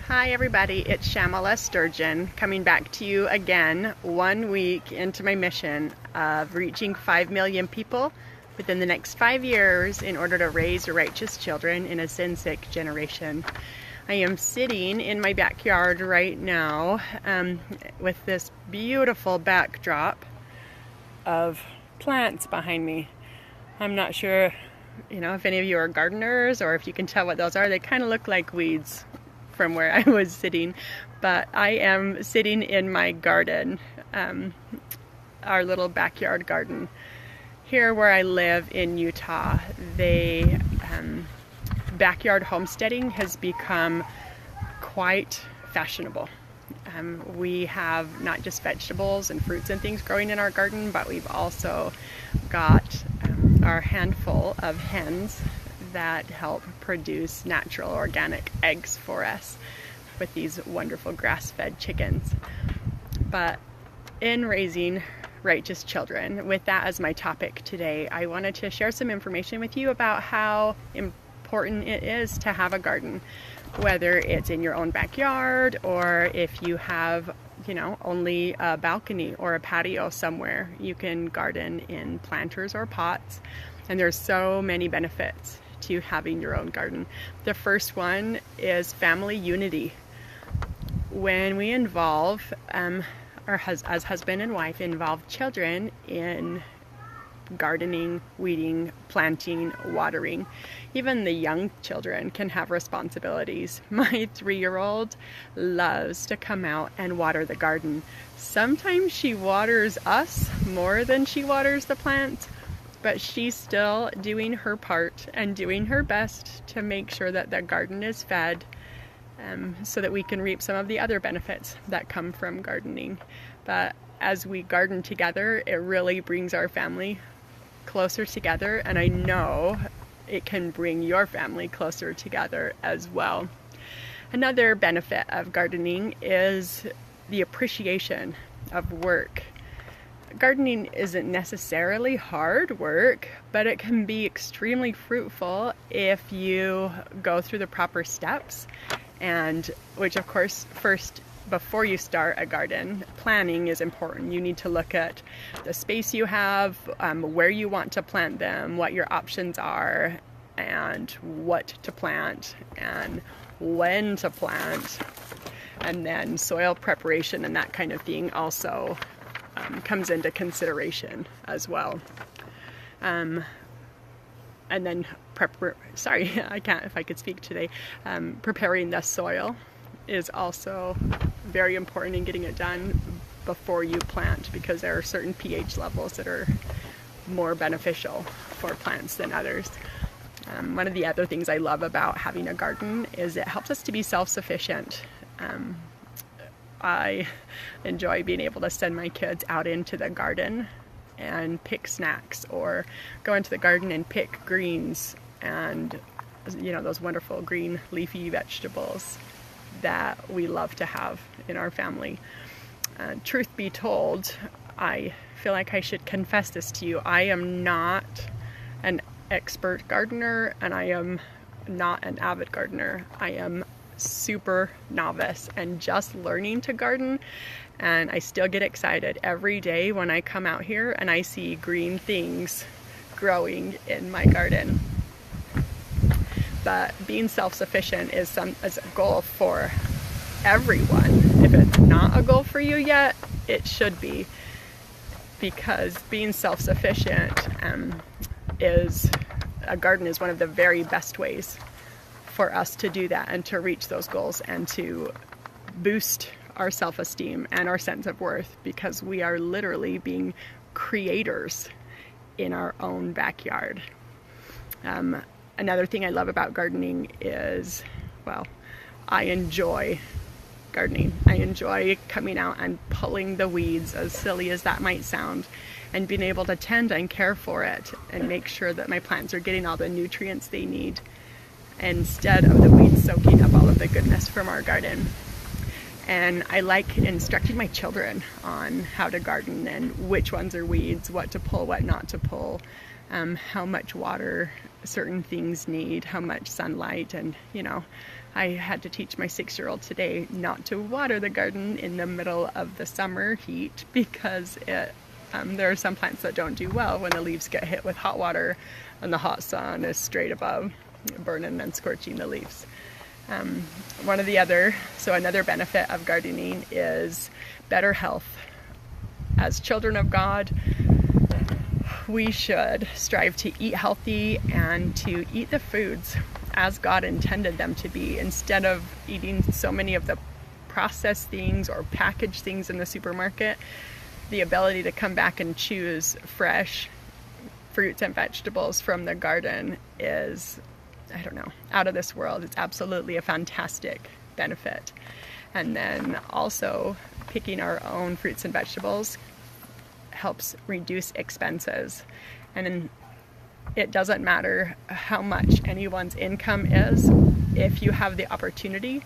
Hi everybody, it's Shamala Sturgeon coming back to you again 1 week into my mission of reaching 5 million people within the next 5 years in order to raise righteous children in a sin-sick generation. I am sitting in my backyard right now with this beautiful backdrop of plants behind me. I'm not sure, if any of you are gardeners or if you can tell what those are. They kind of look like weeds from where I was sitting, but I am sitting in my garden, our little backyard garden. Here where I live in Utah, backyard homesteading has become quite fashionable. We have not just vegetables and fruits and things growing in our garden, but we've also got our handful of hens that help produce natural organic eggs for us with these wonderful grass-fed chickens. But in raising righteous children, with that as my topic today, I wanted to share some information with you about how important it is to have a garden, whether it's in your own backyard or if you have only a balcony or a patio somewhere. You can garden in planters or pots, and there's so many benefits to having your own garden. The first one is family unity. When we involve as husband and wife involve children in gardening, weeding, planting, watering. Even the young children can have responsibilities. My 3-year-old loves to come out and water the garden. Sometimes she waters us more than she waters the plants, but she's still doing her part and doing her best to make sure that the garden is fed, so that we can reap some of the other benefits that come from gardening. But as we garden together, it really brings our family closer together, and I know it can bring your family closer together as well. Another benefit of gardening is the appreciation of work. Gardening isn't necessarily hard work, but it can be extremely fruitful if you go through the proper steps, and which of course first, before you start a garden, planning is important. You need to look at the space you have, where you want to plant them, what your options are, and what to plant, and when to plant. And then soil preparation and that kind of thing also comes into consideration as well. And then I can't, if I could speak today, preparing the soil is also very important in getting it done before you plant, because there are certain pH levels that are more beneficial for plants than others. One of the other things I love about having a garden is it helps us to be self-sufficient. I enjoy being able to send my kids out into the garden and pick snacks, or go into the garden and pick greens and those wonderful green leafy vegetables that we love to have in our family. Truth be told, I feel like I should confess this to you. I am not an expert gardener, and I am not an avid gardener. I am super novice and just learning to garden, and I still get excited every day when I come out here and I see green things growing in my garden. But being self-sufficient is a goal for everyone. If it's not a goal for you yet, it should be, because being self-sufficient a garden is one of the very best ways for us to do that and to reach those goals and to boost our self-esteem and our sense of worth, because we are literally being creators in our own backyard. Another thing I love about gardening is, I enjoy gardening. I enjoy coming out and pulling the weeds, as silly as that might sound, and being able to tend and care for it and make sure that my plants are getting all the nutrients they need, instead of the weeds soaking up all of the goodness from our garden. And I like instructing my children on how to garden and which ones are weeds, what to pull, what not to pull, how much water certain things need, how much sunlight, and I had to teach my 6-year-old today not to water the garden in the middle of the summer heat because there are some plants that don't do well when the leaves get hit with hot water and the hot sun is straight above, burning and scorching the leaves. Another benefit of gardening is better health. As children of God, we should strive to eat healthy and to eat the foods as God intended them to be, instead of eating so many of the processed things or packaged things in the supermarket. The ability to come back and choose fresh fruits and vegetables from the garden is, out of this world. It's absolutely a fantastic benefit. And then also picking our own fruits and vegetables helps reduce expenses. And it doesn't matter how much anyone's income is, if you have the opportunity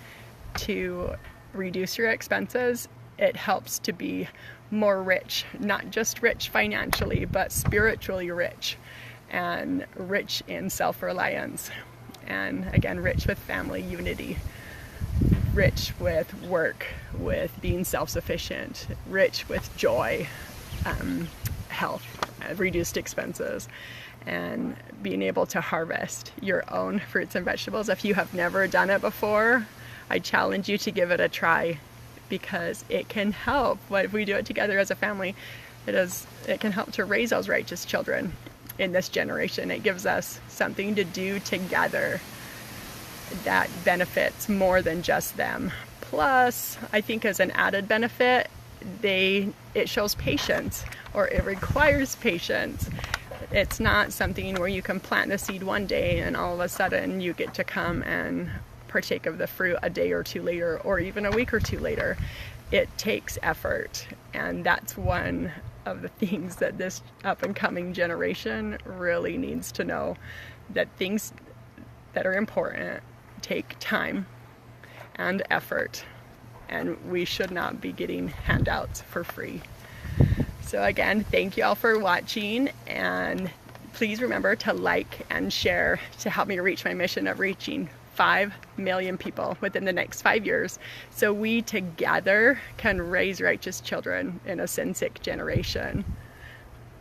to reduce your expenses, it helps to be more rich, not just rich financially, but spiritually rich, and rich in self-reliance, and again, rich with family unity, rich with work, with being self-sufficient, rich with joy, health, reduced expenses, and being able to harvest your own fruits and vegetables. If you have never done it before, I challenge you to give it a try, because it can help. If we do it together as a family, it can help to raise those righteous children in this generation. It gives us something to do together that benefits more than just them. Plus, I think as an added benefit, it shows patience, or it requires patience. It's not something where you can plant the seed one day and all of a sudden you get to come and partake of the fruit a day or two later, or even a week or two later. It takes effort, and that's one of the things that this up and coming generation really needs to know, that things that are important take time and effort, and we should not be getting handouts for free. So again, thank you all for watching, and please remember to like and share to help me reach my mission of reaching 5 million people within the next 5 years, so we together can raise righteous children in a sin-sick generation.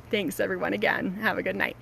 Thanks everyone again. Have a good night.